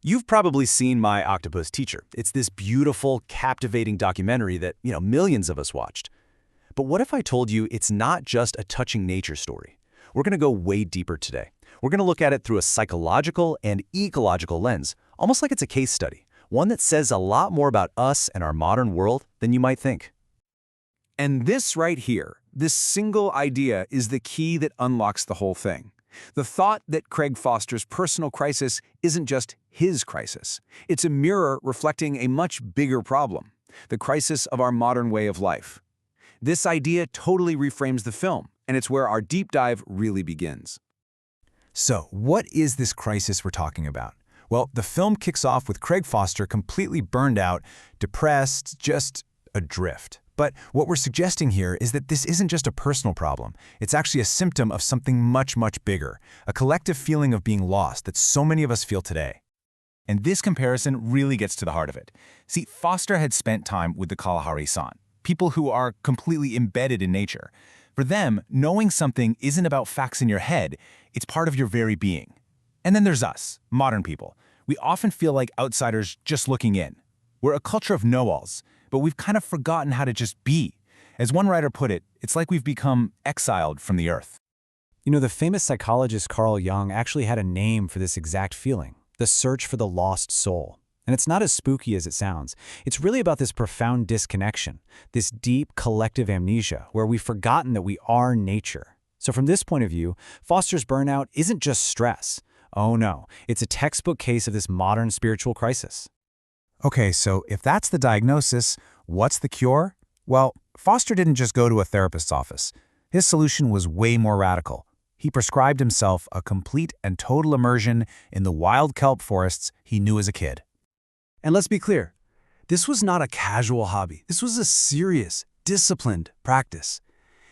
You've probably seen My Octopus Teacher. It's this beautiful, captivating documentary that, millions of us watched. But what if I told you it's not just a touching nature story? We're going to go way deeper today. We're going to look at it through a psychological and ecological lens, almost like it's a case study, one that says a lot more about us and our modern world than you might think. And this right here, this single idea is the key that unlocks the whole thing. The thought that Craig Foster's personal crisis isn't just his crisis. It's a mirror reflecting a much bigger problem, the crisis of our modern way of life. This idea totally reframes the film, and it's where our deep dive really begins. So, what is this crisis we're talking about? Well, the film kicks off with Craig Foster completely burned out, depressed, just adrift. But what we're suggesting here is that this isn't just a personal problem. It's actually a symptom of something much, much bigger, a collective feeling of being lost that so many of us feel today. And this comparison really gets to the heart of it. See, Foster had spent time with the Kalahari-san, people who are completely embedded in nature. For them, knowing something isn't about facts in your head, it's part of your very being. And then there's us, modern people. We often feel like outsiders just looking in. We're a culture of know-alls, but we've kind of forgotten how to just be. As one writer put it, it's like we've become exiled from the earth. The famous psychologist Carl Jung actually had a name for this exact feeling, the search for the lost soul. And it's not as spooky as it sounds. It's really about this profound disconnection, this deep collective amnesia where we've forgotten that we are nature. So from this point of view, Foster's burnout isn't just stress. Oh no, it's a textbook case of this modern spiritual crisis. Okay, so if that's the diagnosis, what's the cure? Well, Foster didn't just go to a therapist's office. His solution was way more radical. He prescribed himself a complete and total immersion in the wild kelp forests he knew as a kid. And let's be clear, this was not a casual hobby. This was a serious, disciplined practice.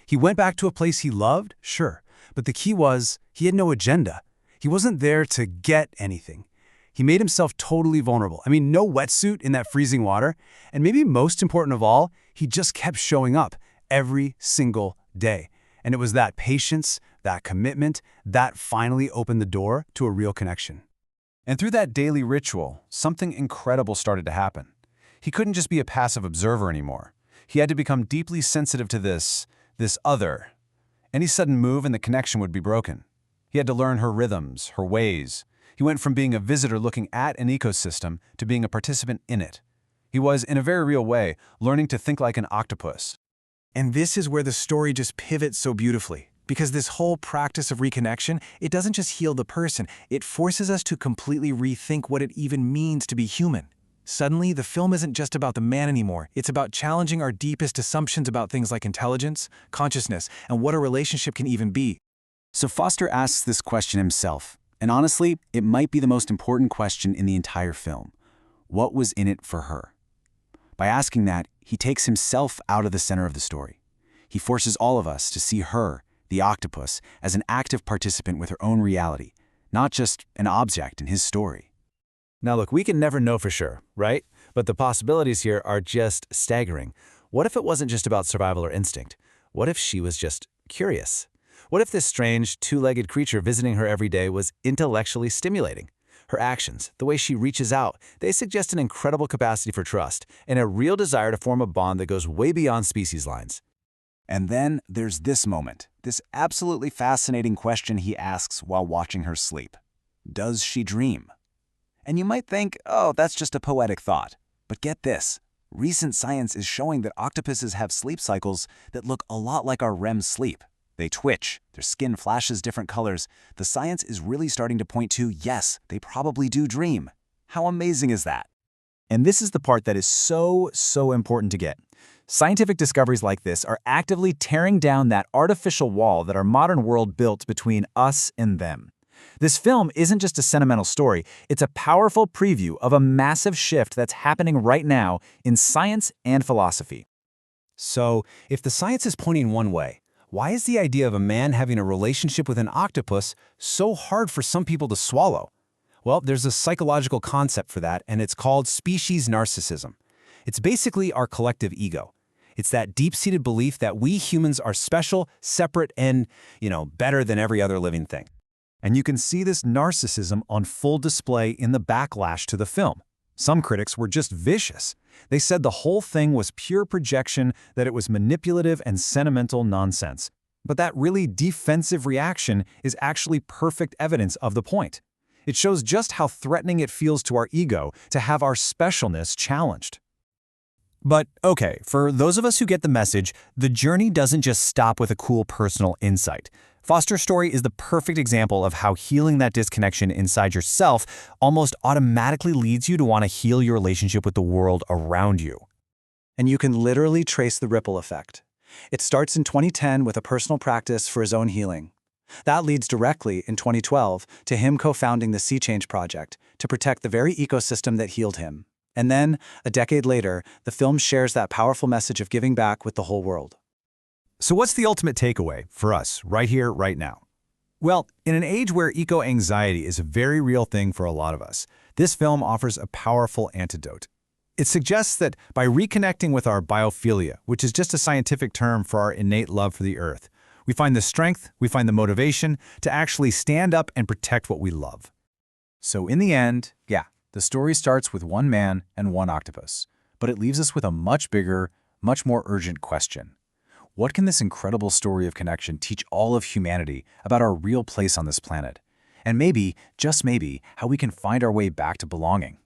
He went back to a place he loved, sure, but the key was he had no agenda. He wasn't there to get anything. He made himself totally vulnerable. No wetsuit in that freezing water. And maybe most important of all, he just kept showing up every single day. And it was that patience, that commitment, that finally opened the door to a real connection. And through that daily ritual, something incredible started to happen. He couldn't just be a passive observer anymore. He had to become deeply sensitive to this other. Any sudden move and the connection would be broken. He had to learn her rhythms, her ways. He went from being a visitor looking at an ecosystem to being a participant in it. He was, in a very real way, learning to think like an octopus. And this is where the story just pivots so beautifully. Because this whole practice of reconnection, it doesn't just heal the person, it forces us to completely rethink what it even means to be human. Suddenly, the film isn't just about the man anymore. It's about challenging our deepest assumptions about things like intelligence, consciousness, and what a relationship can even be. So Foster asks this question himself. And honestly, it might be the most important question in the entire film. What was in it for her? By asking that, he takes himself out of the center of the story. He forces all of us to see her, the octopus, as an active participant with her own reality, not just an object in his story. Now look, we can never know for sure, right? But the possibilities here are just staggering. What if it wasn't just about survival or instinct? What if she was just curious? What if this strange, two-legged creature visiting her every day was intellectually stimulating? Her actions, the way she reaches out, they suggest an incredible capacity for trust and a real desire to form a bond that goes way beyond species lines. And then there's this moment, this absolutely fascinating question he asks while watching her sleep. Does she dream? And you might think, oh, that's just a poetic thought. But get this. Recent science is showing that octopuses have sleep cycles that look a lot like our REM sleep. They twitch, their skin flashes different colors. The science is really starting to point to, yes, they probably do dream. How amazing is that? And this is the part that is so important to get. Scientific discoveries like this are actively tearing down that artificial wall that our modern world built between us and them. This film isn't just a sentimental story, it's a powerful preview of a massive shift that's happening right now in science and philosophy. So, if the science is pointing one way, why is the idea of a man having a relationship with an octopus so hard for some people to swallow? Well, there's a psychological concept for that, and it's called species narcissism. It's basically our collective ego. It's that deep-seated belief that we humans are special, separate, and, better than every other living thing. And you can see this narcissism on full display in the backlash to the film. Some critics were just vicious. They said the whole thing was pure projection, that it was manipulative and sentimental nonsense. But that really defensive reaction is actually perfect evidence of the point. It shows just how threatening it feels to our ego to have our specialness challenged. But okay, for those of us who get the message, the journey doesn't just stop with a cool personal insight. Foster's story is the perfect example of how healing that disconnection inside yourself almost automatically leads you to want to heal your relationship with the world around you. And you can literally trace the ripple effect. It starts in 2010 with a personal practice for his own healing. That leads directly, in 2012, to him co-founding the Sea Change Project to protect the very ecosystem that healed him. And then, a decade later, the film shares that powerful message of giving back with the whole world. So what's the ultimate takeaway for us, right here, right now? Well, in an age where eco-anxiety is a very real thing for a lot of us, this film offers a powerful antidote. It suggests that by reconnecting with our biophilia, which is just a scientific term for our innate love for the earth, we find the strength, we find the motivation to actually stand up and protect what we love. So in the end, yeah, the story starts with one man and one octopus, but it leaves us with a much bigger, much more urgent question. What can this incredible story of connection teach all of humanity about our real place on this planet? And maybe, just maybe, how we can find our way back to belonging?